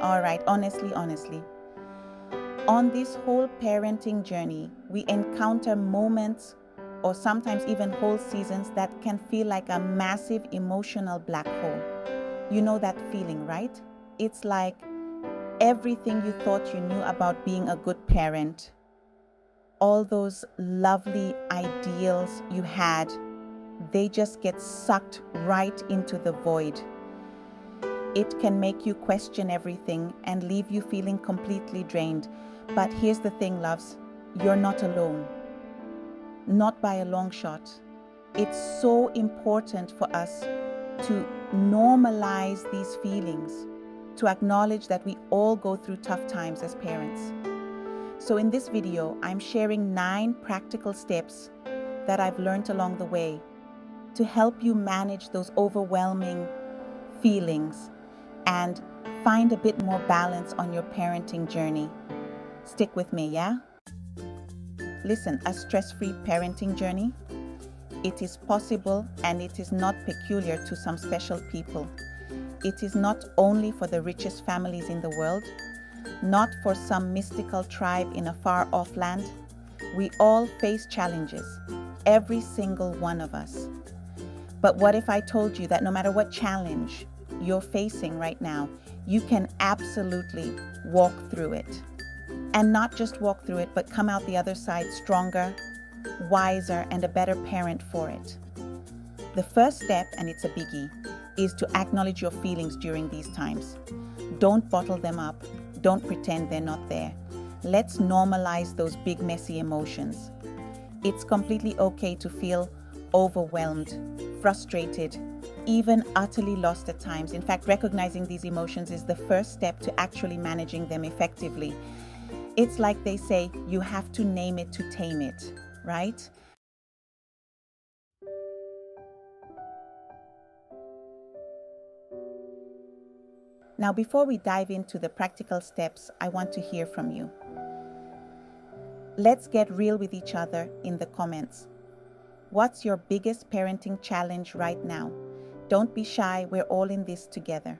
All right, honestly, on this whole parenting journey, we encounter moments or sometimes even whole seasons that can feel like a massive emotional black hole. You know that feeling, right? It's like everything you thought you knew about being a good parent, all those lovely ideals you had, they just get sucked right into the void. It can make you question everything and leave you feeling completely drained. But here's the thing, loves, you're not alone. Not by a long shot. It's so important for us to normalize these feelings, to acknowledge that we all go through tough times as parents. So in this video, I'm sharing 9 practical steps that I've learned along the way to help you manage those overwhelming feelings and find a bit more balance on your parenting journey. Stick with me, yeah? Listen, a stress-free parenting journey, it is possible and it is not peculiar to some special people. It is not only for the richest families in the world, not for some mystical tribe in a far-off land. We all face challenges, every single one of us. But what if I told you that no matter what challenge you're facing right now, you can absolutely walk through it? And not just walk through it, but come out the other side stronger, wiser, and a better parent for it. The first step, and it's a biggie, is to acknowledge your feelings during these times. Don't bottle them up. Don't pretend they're not there. Let's normalize those big, messy emotions. It's completely okay to feel overwhelmed, frustrated, even utterly lost at times. In fact, recognizing these emotions is the first step to actually managing them effectively. It's like they say, you have to name it to tame it, right? Now, before we dive into the practical steps, I want to hear from you. Let's get real with each other in the comments. What's your biggest parenting challenge right now? Don't be shy, we're all in this together.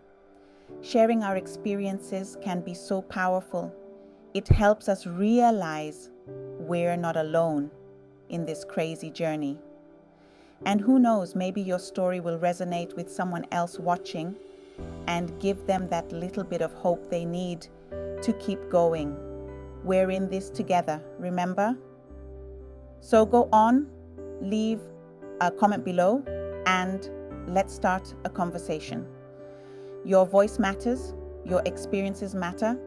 Sharing our experiences can be so powerful. It helps us realize we're not alone in this crazy journey. And who knows, maybe your story will resonate with someone else watching and give them that little bit of hope they need to keep going. We're in this together, remember? So go on, leave a comment below, and let's start a conversation. Your voice matters, your experiences matter,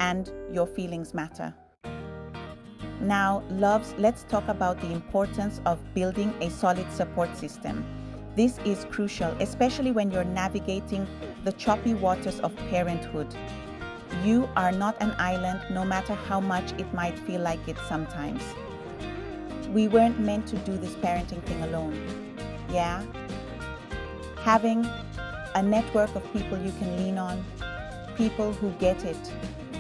and your feelings matter. Now, loves, let's talk about the importance of building a solid support system. This is crucial, especially when you're navigating the choppy waters of parenthood. You are not an island, no matter how much it might feel like it sometimes. We weren't meant to do this parenting thing alone. Yeah? Having a network of people you can lean on, people who get it,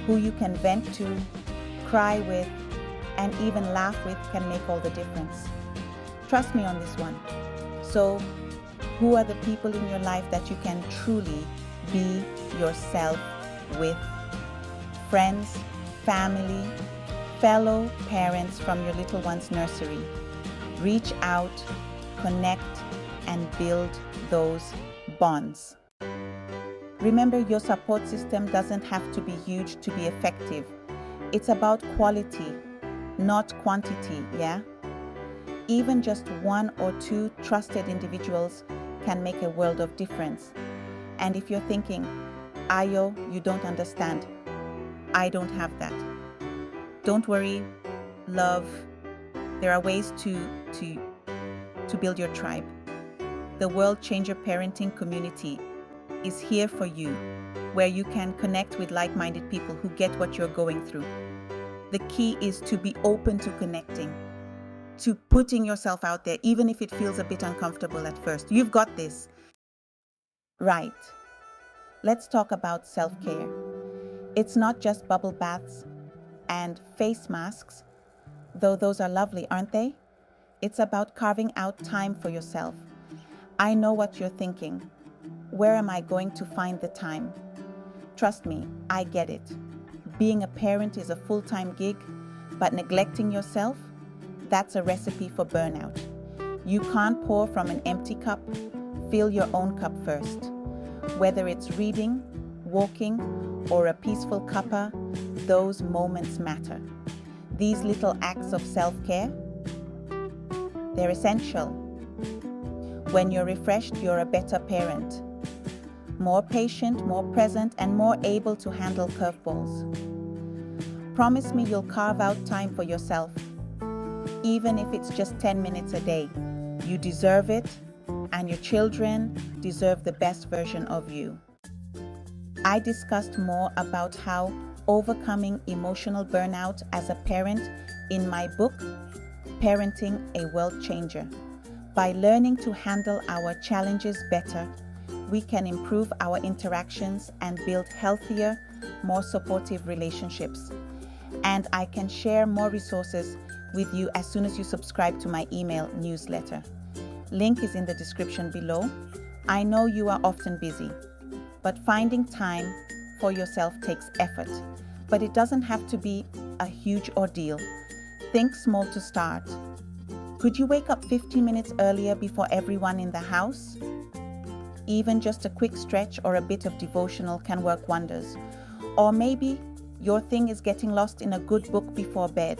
who you can vent to, cry with, and even laugh with can make all the difference. Trust me on this one. So, who are the people in your life that you can truly be yourself with? Friends, family, fellow parents from your little one's nursery. Reach out, connect, and build those bonds. Remember, your support system doesn't have to be huge to be effective. It's about quality, not quantity, yeah? Even just 1 or 2 trusted individuals can make a world of difference. And if you're thinking, Ayo, you don't understand, I don't have that. Don't worry, love. There are ways to build your tribe. The World Changer Parenting Community is here for you, where you can connect with like-minded people who get what you're going through. The key is to be open to connecting, to putting yourself out there, even if it feels a bit uncomfortable at first. You've got this. Right. Let's talk about self-care. It's not just bubble baths and face masks, though those are lovely, aren't they? It's about carving out time for yourself. I know what you're thinking. Where am I going to find the time? Trust me, I get it. Being a parent is a full-time gig, but neglecting yourself, that's a recipe for burnout. You can't pour from an empty cup. Fill your own cup first. Whether it's reading, walking, or a peaceful cuppa, those moments matter. These little acts of self-care, they're essential. When you're refreshed, you're a better parent. More patient, more present, and more able to handle curveballs. Promise me you'll carve out time for yourself, even if it's just 10 minutes a day. You deserve it, and your children deserve the best version of you. I discussed more about how overcoming emotional burnout as a parent in my book, Parenting a World Changer. By learning to handle our challenges better, we can improve our interactions and build healthier, more supportive relationships. And I can share more resources with you as soon as you subscribe to my email newsletter. Link is in the description below. I know you are often busy, but finding time for yourself takes effort. But it doesn't have to be a huge ordeal. Think small to start. Could you wake up 15 minutes earlier before everyone in the house? Even just a quick stretch or a bit of devotional can work wonders. Or maybe your thing is getting lost in a good book before bed.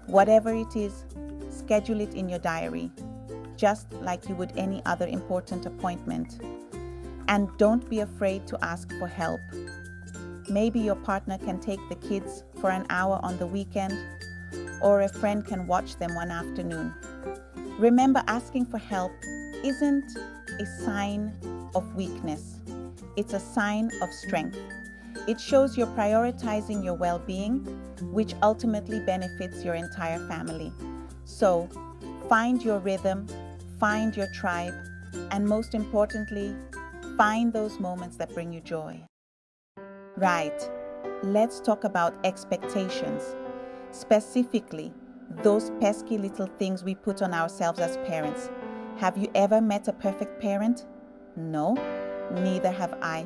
Whatever it is, schedule it in your diary, just like you would any other important appointment. And don't be afraid to ask for help. Maybe your partner can take the kids for an hour on the weekend, or a friend can watch them one afternoon. Remember, asking for help isn't a sign of weakness. It's a sign of strength. It shows you're prioritizing your well-being, which ultimately benefits your entire family. So, find your rhythm, find your tribe, and most importantly, find those moments that bring you joy. Right, let's talk about expectations. Specifically, those pesky little things we put on ourselves as parents. Have you ever met a perfect parent? No, neither have I.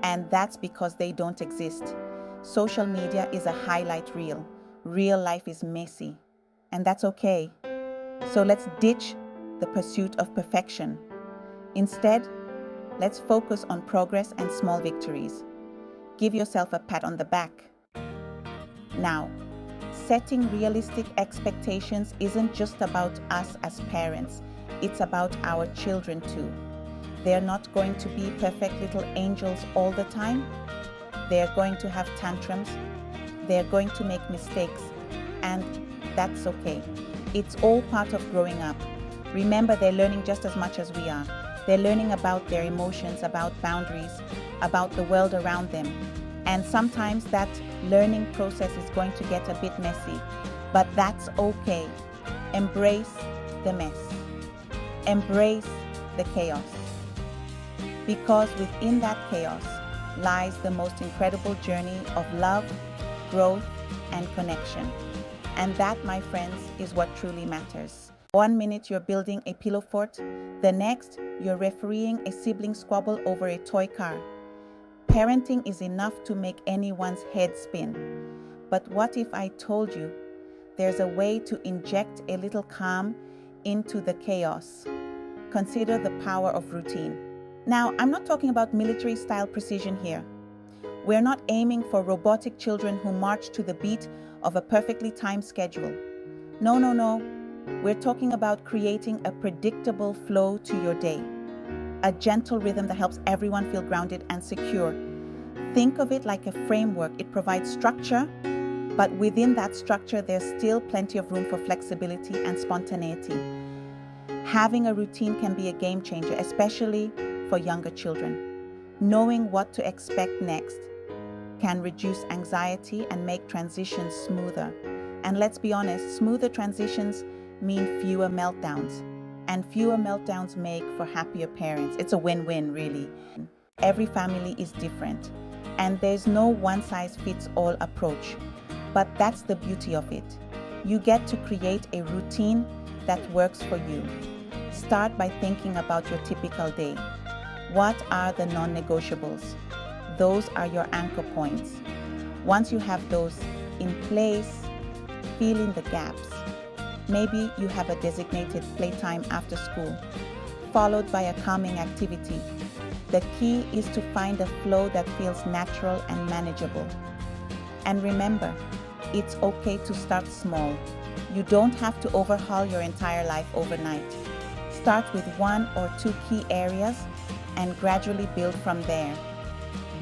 And that's because they don't exist. Social media is a highlight reel. Real life is messy. And that's okay. So let's ditch the pursuit of perfection. Instead, let's focus on progress and small victories. Give yourself a pat on the back. Now, setting realistic expectations isn't just about us as parents. It's about our children too. They're not going to be perfect little angels all the time. They're going to have tantrums. They're going to make mistakes. And that's okay. It's all part of growing up. Remember, they're learning just as much as we are. They're learning about their emotions, about boundaries, about the world around them. And sometimes that learning process is going to get a bit messy. But that's okay. Embrace the mess. Embrace the chaos. Because within that chaos lies the most incredible journey of love, growth, and connection. And that, my friends, is what truly matters. 1 minute you're building a pillow fort, the next you're refereeing a sibling squabble over a toy car. Parenting is enough to make anyone's head spin. But what if I told you there's a way to inject a little calm into the chaos? Consider the power of routine. Now, I'm not talking about military-style precision here. We're not aiming for robotic children who march to the beat of a perfectly timed schedule. No. We're talking about creating a predictable flow to your day. A gentle rhythm that helps everyone feel grounded and secure. Think of it like a framework. It provides structure, but within that structure, there's still plenty of room for flexibility and spontaneity. Having a routine can be a game changer, especially for younger children. Knowing what to expect next can reduce anxiety and make transitions smoother. And let's be honest, smoother transitions mean fewer meltdowns. And fewer meltdowns make for happier parents. It's a win-win, really. Every family is different, and there's no one-size-fits-all approach. But that's the beauty of it. You get to create a routine that works for you. Start by thinking about your typical day. What are the non-negotiables? those are your anchor points. Once you have those in place, fill in the gaps. Maybe you have a designated playtime after school, followed by a calming activity. The key is to find a flow that feels natural and manageable. And remember, it's okay to start small. You don't have to overhaul your entire life overnight. Start with 1 or 2 key areas and gradually build from there.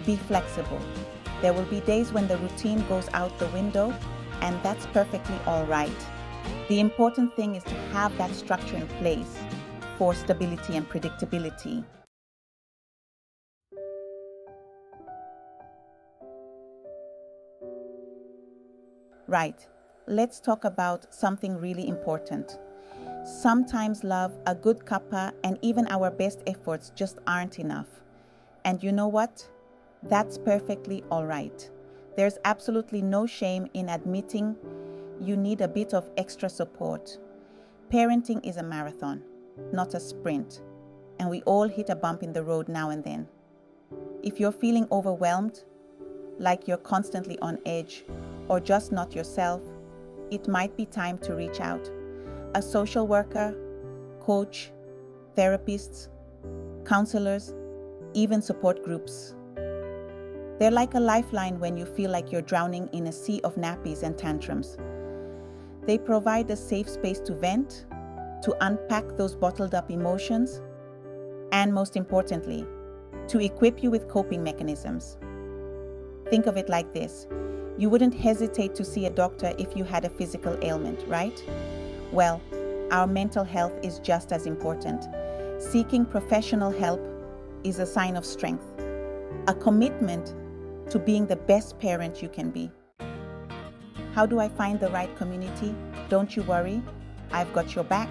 Be flexible. There will be days when the routine goes out the window, and that's perfectly all right. The important thing is to have that structure in place for stability and predictability. Right, let's talk about something really important. Sometimes love, a good cuppa, and even our best efforts just aren't enough. And you know what? That's perfectly all right. There's absolutely no shame in admitting you need a bit of extra support. Parenting is a marathon, not a sprint, and we all hit a bump in the road now and then. If you're feeling overwhelmed, like you're constantly on edge, or just not yourself, it might be time to reach out. A social worker, coach, therapists, counselors, even support groups. They're like a lifeline when you feel like you're drowning in a sea of nappies and tantrums. They provide a safe space to vent, to unpack those bottled up emotions, and most importantly, to equip you with coping mechanisms. Think of it like this. You wouldn't hesitate to see a doctor if you had a physical ailment, right? Well, our mental health is just as important. Seeking professional help is a sign of strength, a commitment to being the best parent you can be. How do I find the right community? Don't you worry, I've got your back.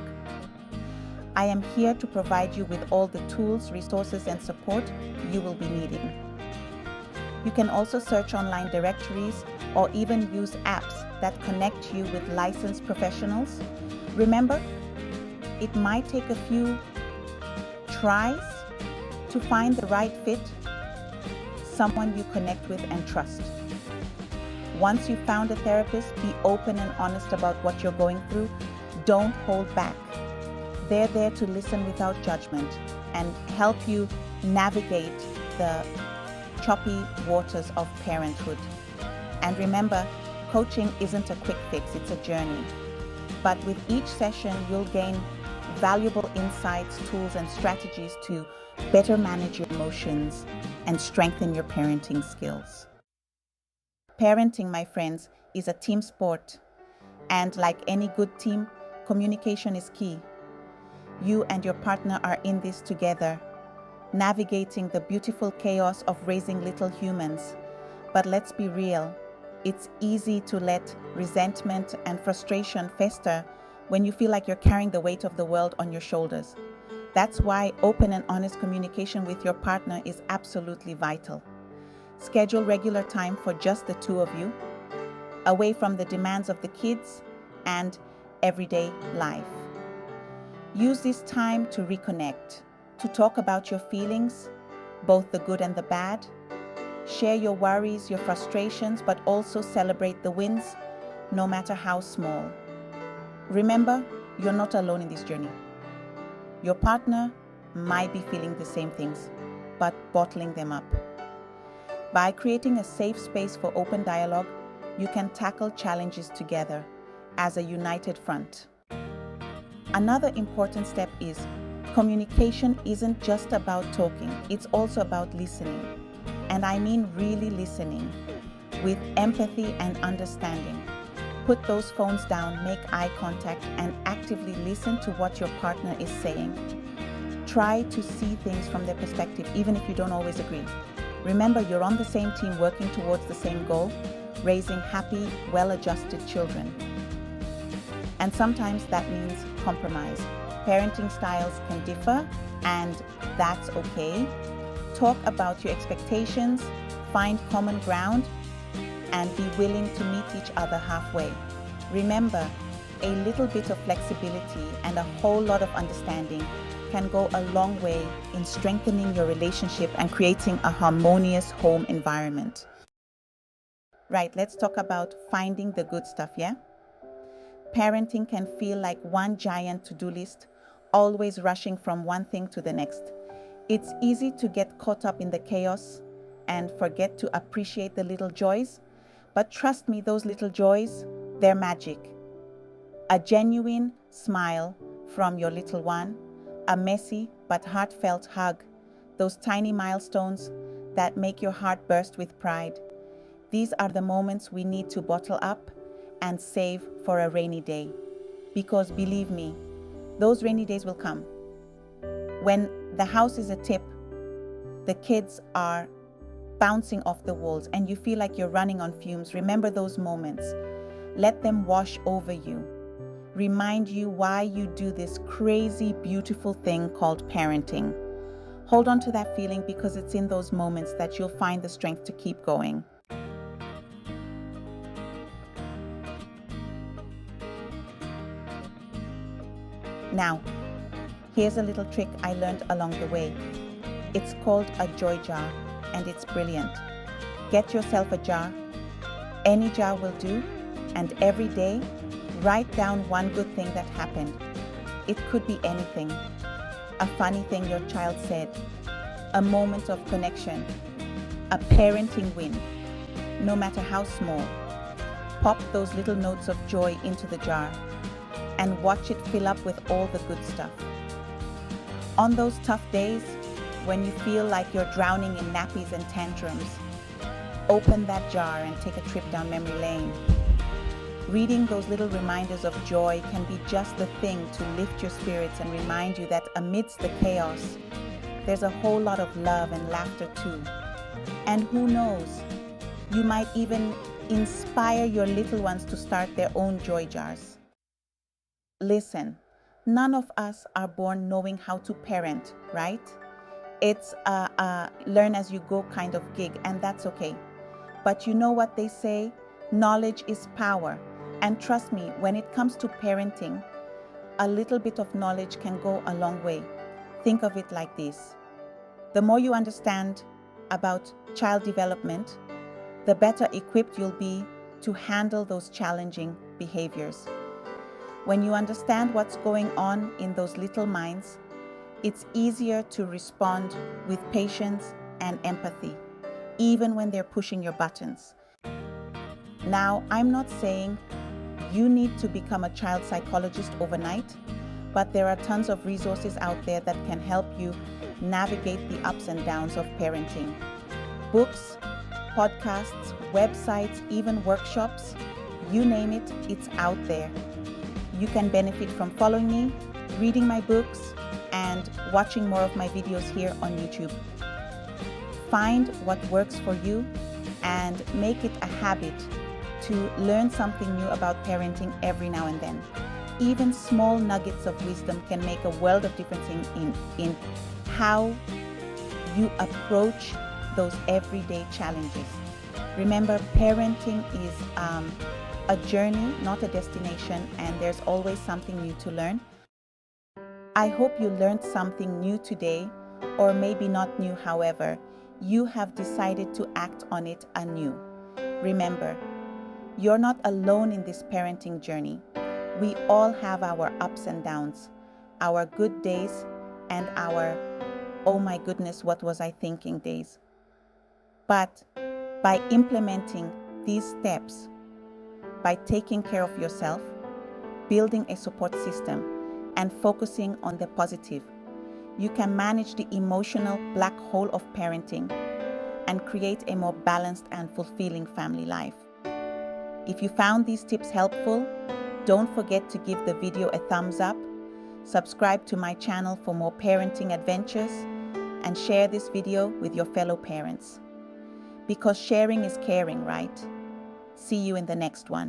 I am here to provide you with all the tools, resources, and support you will be needing. You can also search online directories or even use apps that connect you with licensed professionals. Remember, it might take a few tries to find the right fit, someone you connect with and trust. Once you've found a therapist, be open and honest about what you're going through. Don't hold back. They're there to listen without judgment and help you navigate the choppy waters of parenthood. And remember, coaching isn't a quick fix, it's a journey. But with each session, you'll gain valuable insights, tools, and strategies to better manage your emotions and strengthen your parenting skills. Parenting, my friends, is a team sport. And like any good team, communication is key. You and your partner are in this together, navigating the beautiful chaos of raising little humans. But let's be real, it's easy to let resentment and frustration fester when you feel like you're carrying the weight of the world on your shoulders. That's why open and honest communication with your partner is absolutely vital. Schedule regular time for just the two of you, away from the demands of the kids and everyday life. Use this time to reconnect, to talk about your feelings, both the good and the bad. Share your worries, your frustrations, but also celebrate the wins, no matter how small. Remember, you're not alone in this journey. Your partner might be feeling the same things, but bottling them up. By creating a safe space for open dialogue, you can tackle challenges together as a united front. Another important step is communication isn't just about talking, it's also about listening. And I mean really listening, with empathy and understanding. Put those phones down, make eye contact, and actively listen to what your partner is saying. Try to see things from their perspective, even if you don't always agree. Remember, you're on the same team working towards the same goal, raising happy, well-adjusted children. And sometimes that means compromise. Parenting styles can differ, and that's okay. Talk about your expectations, find common ground, and be willing to meet each other halfway. Remember, a little bit of flexibility and a whole lot of understanding can go a long way in strengthening your relationship and creating a harmonious home environment. Right, let's talk about finding the good stuff, yeah? Parenting can feel like one giant to-do list, always rushing from one thing to the next. It's easy to get caught up in the chaos and forget to appreciate the little joys. But trust me, those little joys, they're magic. A genuine smile from your little one, a messy but heartfelt hug, those tiny milestones that make your heart burst with pride. These are the moments we need to bottle up and save for a rainy day. Because believe me, those rainy days will come. When the house is a tip, the kids are bouncing off the walls and you feel like you're running on fumes, remember those moments. Let them wash over you. Remind you why you do this crazy, beautiful thing called parenting. Hold on to that feeling because it's in those moments that you'll find the strength to keep going. Now, here's a little trick I learned along the way. It's called a joy jar, and it's brilliant. Get yourself a jar. Any jar will do, and every day, write down one good thing that happened. It could be anything. A funny thing your child said, a moment of connection, a parenting win, no matter how small. Pop those little notes of joy into the jar and watch it fill up with all the good stuff. On those tough days, when you feel like you're drowning in nappies and tantrums, open that jar and take a trip down memory lane. Reading those little reminders of joy can be just the thing to lift your spirits and remind you that amidst the chaos, there's a whole lot of love and laughter too. And who knows, you might even inspire your little ones to start their own joy jars. Listen, none of us are born knowing how to parent, right? It's a learn as you go kind of gig, and that's okay. But you know what they say? Knowledge is power. And trust me, when it comes to parenting, a little bit of knowledge can go a long way. Think of it like this. The more you understand about child development, the better equipped you'll be to handle those challenging behaviors. When you understand what's going on in those little minds, it's easier to respond with patience and empathy, even when they're pushing your buttons. Now, I'm not saying you need to become a child psychologist overnight, but there are tons of resources out there that can help you navigate the ups and downs of parenting. Books, podcasts, websites, even workshops, you name it, it's out there. You can benefit from following me, reading my books, and watching more of my videos here on YouTube. Find what works for you and make it a habit to learn something new about parenting every now and then. Even small nuggets of wisdom can make a world of difference in how you approach those everyday challenges. Remember, parenting is a journey, not a destination, and there's always something new to learn. I hope you learned something new today, or maybe not new, however, you have decided to act on it anew. Remember, you're not alone in this parenting journey. We all have our ups and downs, our good days, and our, oh my goodness, what was I thinking days. But by implementing these steps, by taking care of yourself, building a support system, and focusing on the positive, you can manage the emotional black hole of parenting and create a more balanced and fulfilling family life. If you found these tips helpful, don't forget to give the video a thumbs up, subscribe to my channel for more parenting adventures, and share this video with your fellow parents. Because sharing is caring, right? See you in the next one.